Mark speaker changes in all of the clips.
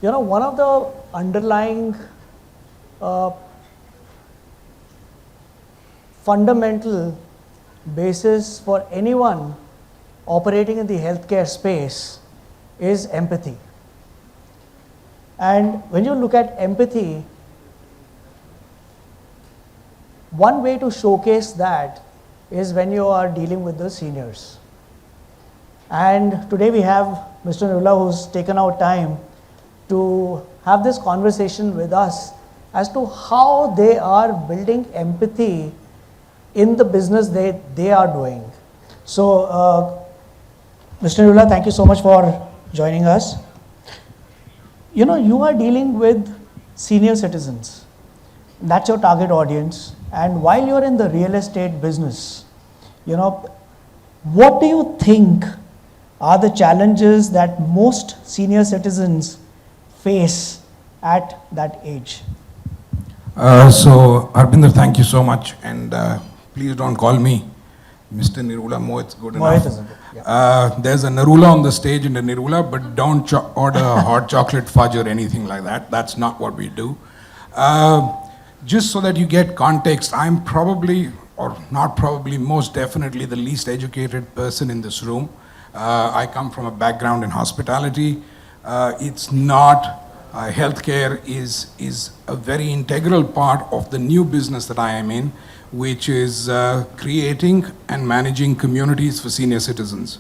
Speaker 1: One of the underlying uh, fundamental basis for anyone operating in the healthcare space is empathy. And when you look at empathy, one way to showcase that is when you are dealing with the seniors. And today we have Mr. Nirula, who's taken out time to have this conversation with us as to how they are building empathy in the business they are doing. So, Mr. Nirula, thank you so much for joining us. You are dealing with senior citizens. That's your target audience. And while you're in the real estate business, what do you think are the challenges that most senior citizens face at that age?
Speaker 2: So, Arbinder, thank you so much. And please don't call me Mr. Nirula. Mohit's good enough.
Speaker 1: Mohit isn't it? Yeah.
Speaker 2: There's a Nirula on the stage and a Nirula, but don't order hot chocolate fudge or anything like that. That's not what we do. Just so that you get context, I'm probably, or not probably, most definitely the least educated person in this room. I come from a background in hospitality. It's not, healthcare is a very integral part of the new business that I am in, which is creating and managing communities for senior citizens.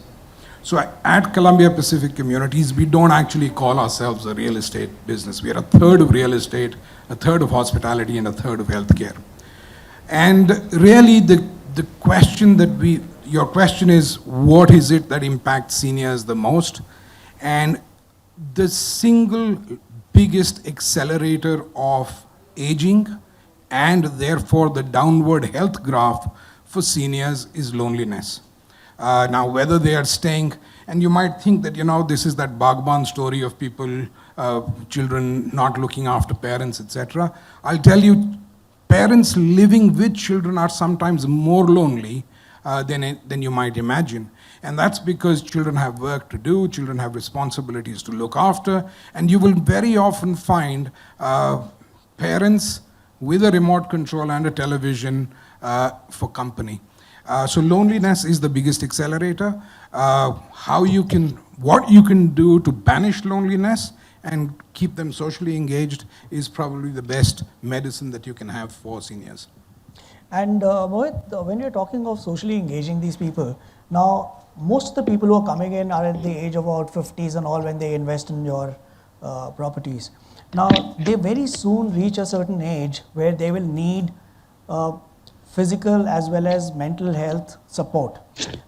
Speaker 2: So at Columbia Pacific Communities, we don't actually call ourselves a real estate business. We are a third of real estate, a third of hospitality, and a third of healthcare. And really the question that your question is, what is it that impacts seniors the most? And the single biggest accelerator of aging and therefore the downward health graph for seniors is loneliness. Now, whether they are staying, and you might think that, this is that Bhagwan story of people, children not looking after parents, etc. I'll tell you, parents living with children are sometimes more lonely than you might imagine. And that's because children have work to do, children have responsibilities to look after, and you will very often find parents with a remote control and a television for company. So loneliness is the biggest accelerator. What you can do to banish loneliness and keep them socially engaged is probably the best medicine that you can have for seniors.
Speaker 1: And Mohit, when you're talking of socially engaging these people, now most of the people who are coming in are at the age of about 50s and all when they invest in your properties. Now, they very soon reach a certain age where they will need physical as well as mental health support.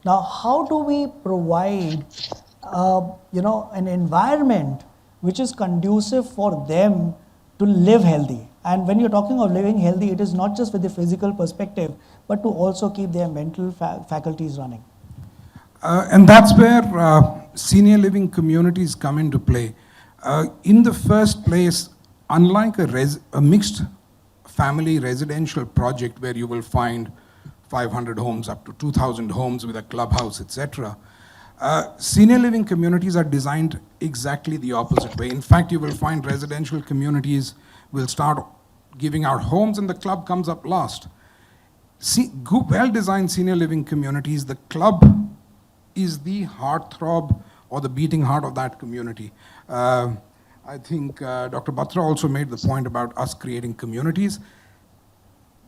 Speaker 1: Now, how do we provide, an environment which is conducive for them to live healthy? And when you're talking of living healthy, it is not just with the physical perspective, but to also keep their mental faculties running.
Speaker 2: And that's where senior living communities come into play. In the first place, unlike a mixed family residential project where you will find 500 homes up to 2,000 homes with a clubhouse, etc., senior living communities are designed exactly the opposite way. In fact, you will find residential communities will start giving out homes and the club comes up last. Well-designed senior living communities, the club is the heartthrob or the beating heart of that community. I think Dr. Batra also made the point about us creating communities.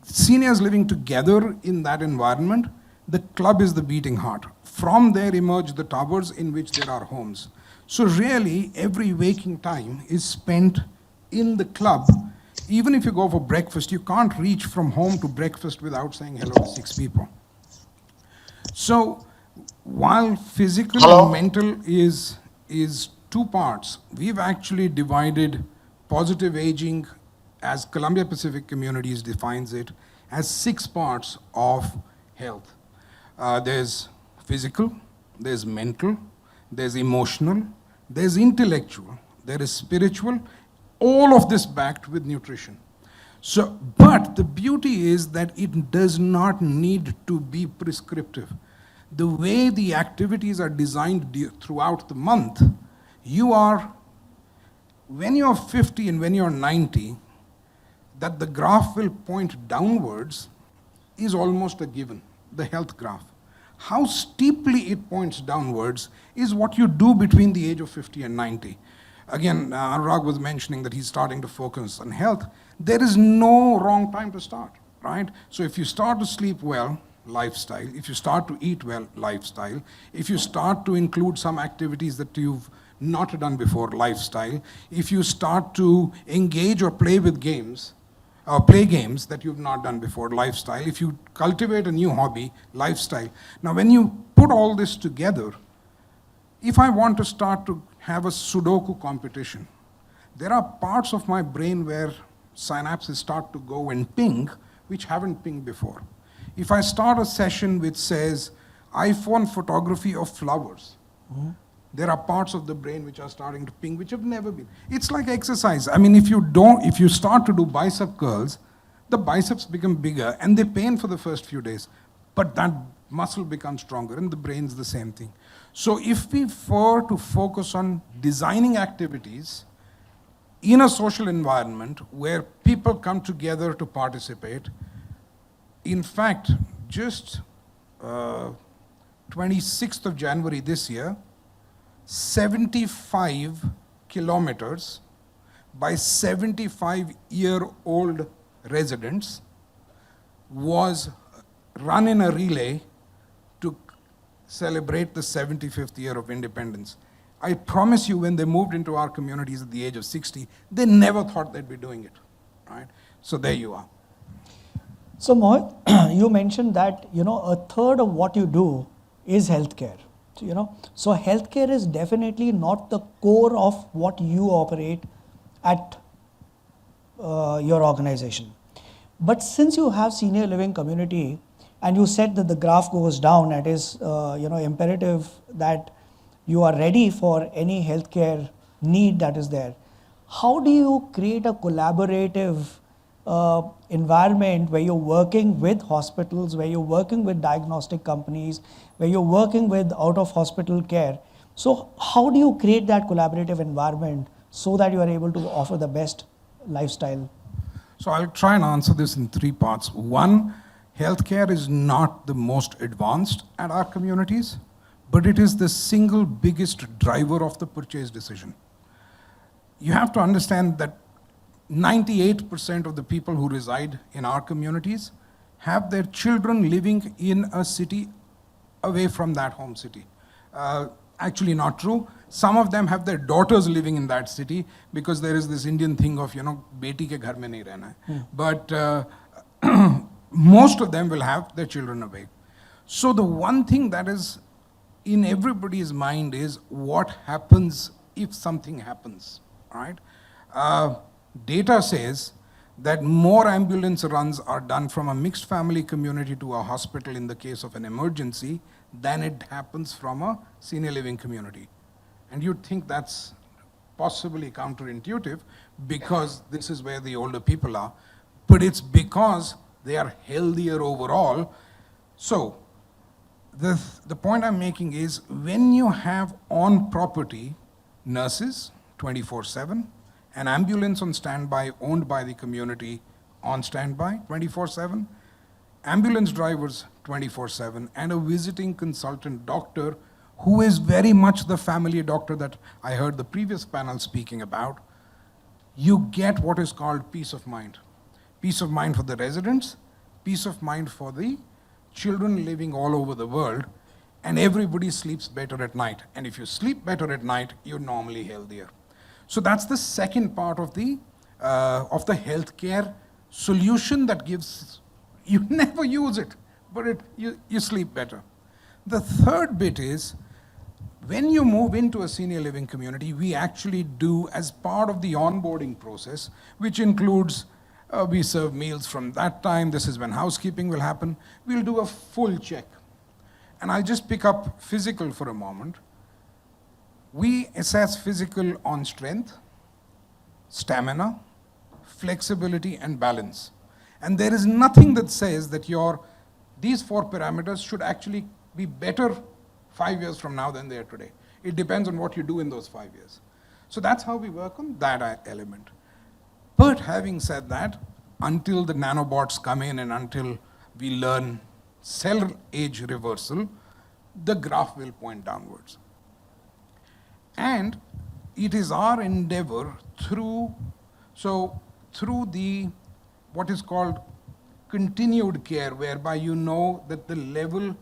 Speaker 2: Seniors living together in that environment, the club is the beating heart. From there emerge the towers in which there are homes. So really, every waking time is spent in the club. Even if you go for breakfast, you can't reach from home to breakfast without saying hello to 6 people. So while physical and mental is two parts, we've actually divided positive aging, as Columbia Pacific Communities defines it, as 6 parts of health. There's physical, there's mental, there's emotional, there's intellectual, there is spiritual, all of this backed with nutrition. So, but the beauty is that it does not need to be prescriptive. The way the activities are designed throughout the month, you are when you're 50 and when you're 90, that the graph will point downwards is almost a given, the health graph. How steeply it points downwards is what you do between the age of 50 and 90. Again, Anurag was mentioning that he's starting to focus on health. There is no wrong time to start, right? So if you start to sleep well, lifestyle. If you start to eat well, lifestyle. If you start to include some activities that you've not done before, lifestyle. If you start to engage or play with games, play games that you've not done before, lifestyle. If you cultivate a new hobby, lifestyle. Now, when you put all this together, if I want to start to have a Sudoku competition, there are parts of my brain where synapses start to go and ping, which haven't pinged before. If I start a session which says iPhone photography of flowers, there are parts of the brain which are starting to ping, which have never been. It's like exercise. I mean, if you start to do bicep curls, the biceps become bigger and they pain for the first few days, but that muscle becomes stronger and the brain's the same thing. So if we were to focus on designing activities in a social environment where people come together to participate, in fact, just 26th of January this year, 75 kilometers by 75-year-old residents was run in a relay to celebrate the 75th year of independence. I promise you, when they moved into our communities at the age of 60, they never thought they'd be doing it, right? So there you are.
Speaker 1: So Mohit, you mentioned that, a third of what you do is healthcare. So healthcare is definitely not the core of what you operate at your organization. But since you have senior living community and you said that the graph goes down, it is imperative that you are ready for any healthcare need that is there. How do you create a collaborative environment where you're working with hospitals, where you're working with diagnostic companies, where you're working with out-of-hospital care? So how do you create that collaborative environment so that you are able to offer the best lifestyle?
Speaker 2: So I'll try and answer this in three parts. One, healthcare is not the most advanced at our communities, but it is the single biggest driver of the purchase decision. You have to understand that 98% of the people who reside in our communities have their children living in a city away from that home city. Actually not true. Some of them have their daughters living in that city because there is this Indian thing of, beti ke ghar mein nahi rehna hai. But most of them will have their children away. So the one thing that is in everybody's mind is what happens if something happens, right? Data says that more ambulance runs are done from a mixed family community to a hospital in the case of an emergency than it happens from a senior living community. And you'd think that's possibly counterintuitive because this is where the older people are, but it's because they are healthier overall. So the point I'm making is when you have on property nurses 24/7, an ambulance on standby owned by the community on standby 24/7, ambulance drivers 24/7, and a visiting consultant doctor who is very much the family doctor that I heard the previous panel speaking about, you get what is called peace of mind. Peace of mind for the residents, peace of mind for the children living all over the world, and everybody sleeps better at night. And if you sleep better at night, you're normally healthier. So that's the second part of the healthcare solution that gives, you never use it, but you sleep better. The third bit is, when you move into a senior living community, we actually do, as part of the onboarding process, which includes we serve meals from that time, this is when housekeeping will happen, we'll do a full check. And I'll just pick up physical for a moment. We assess physical on strength, stamina, flexibility, and balance. And there is nothing that says that these four parameters should actually be better 5 years from now than they are today. It depends on what you do in those 5 years. So that's how we work on that element. But having said that, until the nanobots come in and until we learn cell age reversal, the graph will point downwards. And it is our endeavor through the what is called continued care, whereby you know that the level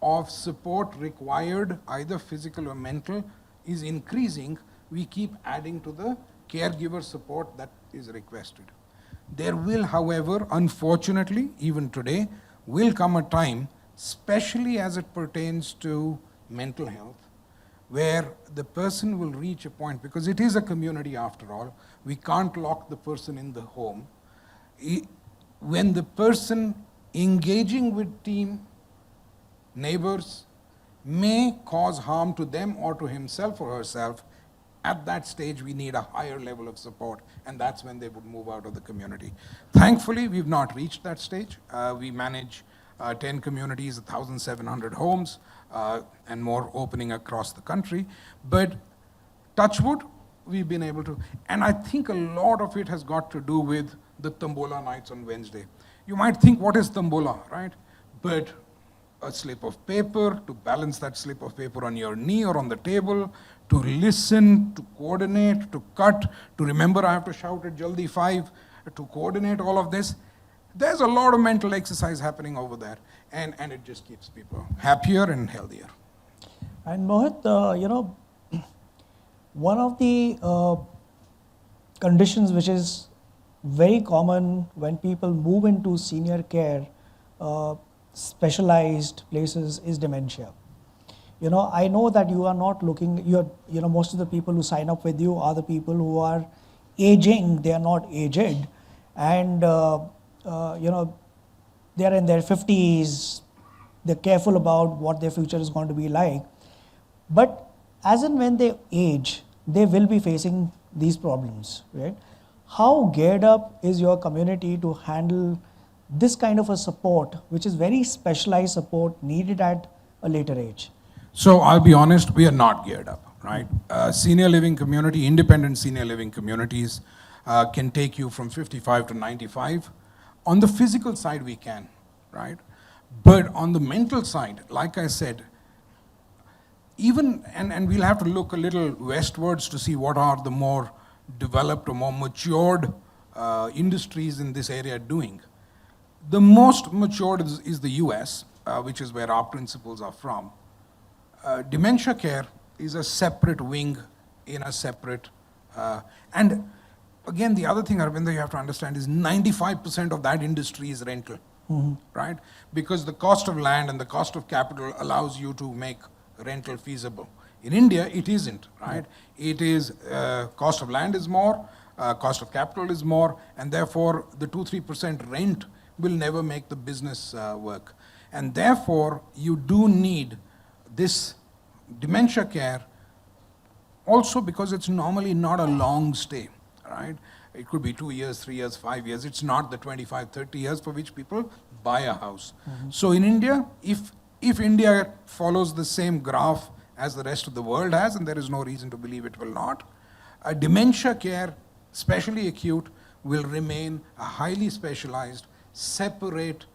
Speaker 2: of support required, either physical or mental, is increasing, we keep adding to the caregiver support that is requested. There will, however, unfortunately, even today, will come a time, especially as it pertains to mental health, where the person will reach a point, because it is a community after all, we can't lock the person in the home. When the person engaging with team, neighbors, may cause harm to them or to himself or herself, at that stage we need a higher level of support, and that's when they would move out of the community. Thankfully, we've not reached that stage. We manage 10 communities, 1,700 homes, and more opening across the country. But touch wood, we've been able to, and I think a lot of it has got to do with the Tombola nights on Wednesday. You might think, what is Tombola, right? But a slip of paper, to balance that slip of paper on your knee or on the table, to listen, to coordinate, to cut, to remember I have to shout at Jaldi 5, to coordinate all of this. There's a lot of mental exercise happening over there, and it just keeps people happier and healthier.
Speaker 1: And Mohit, one of the conditions which is very common when people move into senior care, specialized places, is dementia. I know that you are not looking, most of the people who sign up with you are the people who are aging, they are not aged, and they are in their 50s, they're careful about what their future is going to be like. But as and when they age, they will be facing these problems, right? How geared up is your community to handle this kind of a support, which is very specialized support needed at a later age?
Speaker 2: So I'll be honest, we are not geared up, right? Senior living community, independent senior living communities can take you from 55 to 95. On the physical side, we can, right? But on the mental side, like I said, even, and we'll have to look a little westwards to see what are the more developed or more matured industries in this area doing. The most matured is the US, which is where our principles are from. Dementia care is a separate wing in a separate, and again, the other thing, Arvind, you have to understand is 95% of that industry is rental, right? Because the cost of land and the cost of capital allows you to make rental feasible. In India, it isn't, right? It is, cost of land is more, cost of capital is more, and therefore the 2-3% rent will never make the business work. And therefore, you do need this dementia care also because it's normally not a long stay, right? It could be 2 years, 3 years, 5 years. It's not the 25, 30 years for which people buy a house. So in India, if India follows the same graph as the rest of the world has, and there is no reason to believe it will not, dementia care, especially acute, will remain a highly specialized, separate.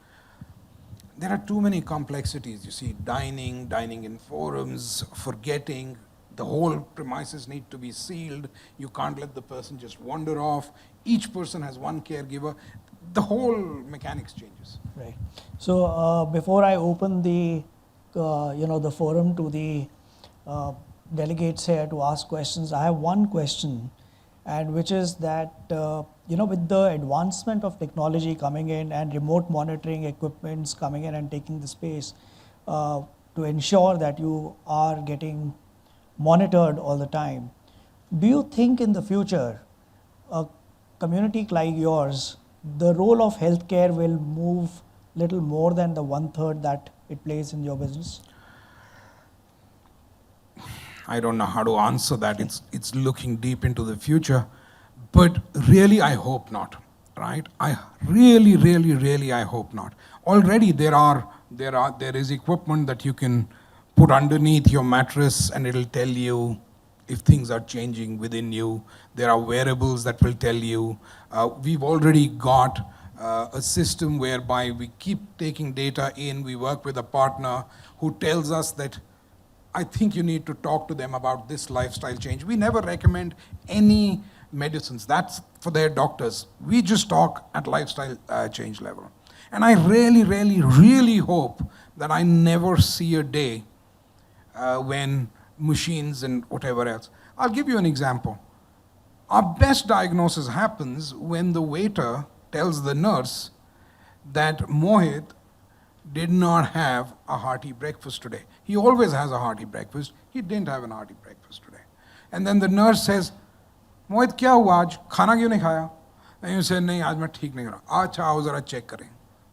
Speaker 2: There are too many complexities. You see, dining in forums, forgetting, the whole premises need to be sealed. You can't let the person just wander off. Each person has one caregiver. The whole mechanics changes.
Speaker 1: Right. So before I open the the forum to the delegates here to ask questions, I have one question, and which is that with the advancement of technology coming in and remote monitoring equipments coming in and taking the space to ensure that you are getting monitored all the time, do you think in the future a community like yours, the role of healthcare will move little more than the 1/3 that it plays in your business?
Speaker 2: I don't know how to answer that. It's looking deep into the future, but really I hope not, right? I really I hope not. Already there is equipment that you can put underneath your mattress and it'll tell you if things are changing within you. There are wearables that will tell you. We've already got a system whereby we keep taking data in. We work with a partner who tells us that I think you need to talk to them about this lifestyle change. We never recommend any medicines. That's for their doctors. We just talk at lifestyle change level. And I really, really, really hope that I never see a day when machines and whatever else. I'll give you an example. Our best diagnosis happens when the waiter tells the nurse that Mohit did not have a hearty breakfast today. He always has a hearty breakfast. He didn't have a hearty breakfast today. And then the nurse says, Mohit, क्या हुआ आज? खाना क्यों नहीं खाया? And you say, नहीं, आज मैं ठीक नहीं रहा. अच्छा, आओ जरा check करें.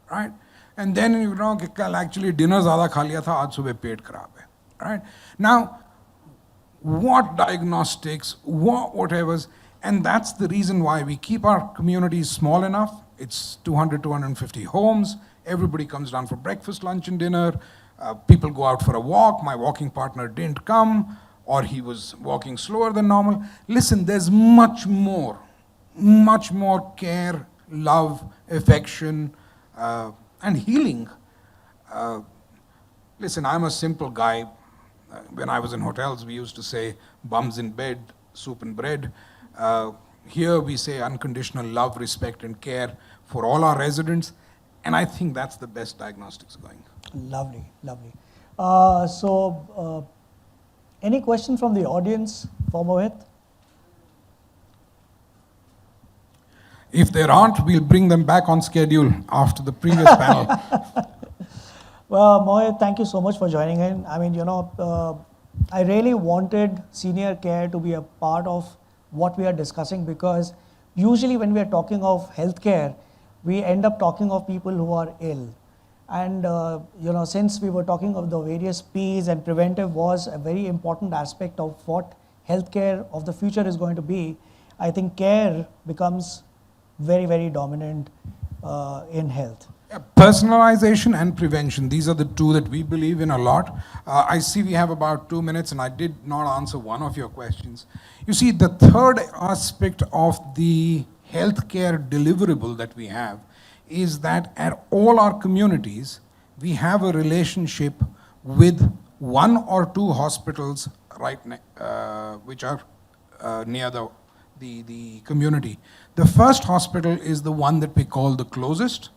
Speaker 2: Right? And then you know कि कल actually dinner ज़्यादा खा लिया था, आज सुबह पेट खराब है. Right? Now, what diagnostics, whatever's, and that's the reason why we keep our communities small enough. It's 200, 250 homes. Everybody comes down for breakfast, lunch, and dinner. People go out for a walk. My walking partner didn't come, or he was walking slower than normal. Listen, there's much more care, love, affection, and healing. Listen, I'm a simple guy. When I was in hotels, we used to say bums in bed, soup and bread. Here we say unconditional love, respect, and care for all our residents. And I think that's the best diagnostics going.
Speaker 1: Lovely, lovely. Any question from the audience for Mohit?
Speaker 2: If there aren't, we'll bring them back on schedule after the previous panel.
Speaker 1: Well, Mohit, thank you so much for joining in. I mean, you know, I really wanted senior care to be a part of what we are discussing, because usually when we are talking of healthcare, we end up talking of people who are ill. And, you know, since we were talking of the various P's, and preventive was a very important aspect of what healthcare of the future is going to be, I think care becomes very, very dominant in health.
Speaker 2: Personalization and prevention, these are the two that we believe in a lot. I see we have about 2 minutes, and I did not answer one of your questions. You see, the third aspect of the healthcare deliverable that we have is that at all our communities, we have a relationship with 1 or 2 hospitals which are near the community. The first hospital is the one that we call the closest,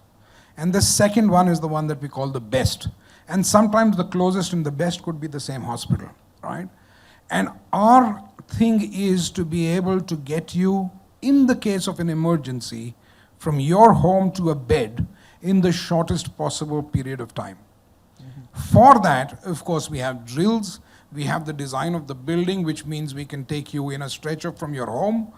Speaker 2: and the second one is the one that we call the best. And sometimes the closest and the best could be the same hospital, right? And our thing is to be able to get you, in the case of an emergency, from your home to a bed in the shortest possible period of time. Mm-hmm. For that, of course, we have drills. We have the design of the building, which means we can take you in a stretcher from your home,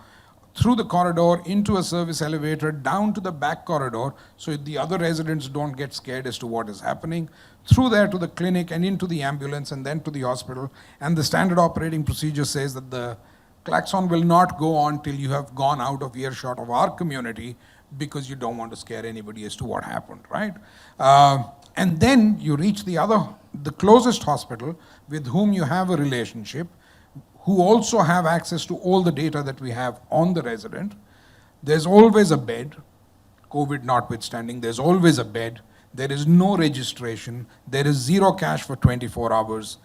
Speaker 2: through the corridor, into a service elevator, down to the back corridor, so the other residents don't get scared as to what is happening, through there to the clinic and into the ambulance and then to the hospital. And the standard operating procedure says that the klaxon will not go on till you have gone out of earshot of our community, because you don't want to scare anybody as to what happened, right? And then you reach the closest hospital with whom you have a relationship, who also have access to all the data that we have on the resident. There's always a bed, COVID notwithstanding, there's always a bed. There is no registration. There is zero cash for 24 hours,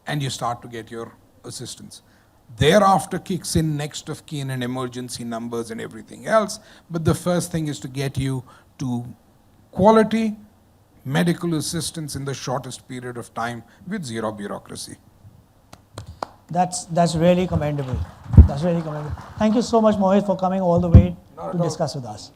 Speaker 2: and you start to get your assistance. Thereafter kicks in next of kin and emergency numbers and everything else. But the first thing is to get you to quality medical assistance in the shortest period of time with zero bureaucracy.
Speaker 1: That's really commendable. That's really commendable. Thank you so much, Mohit, for coming all the way to discuss with us.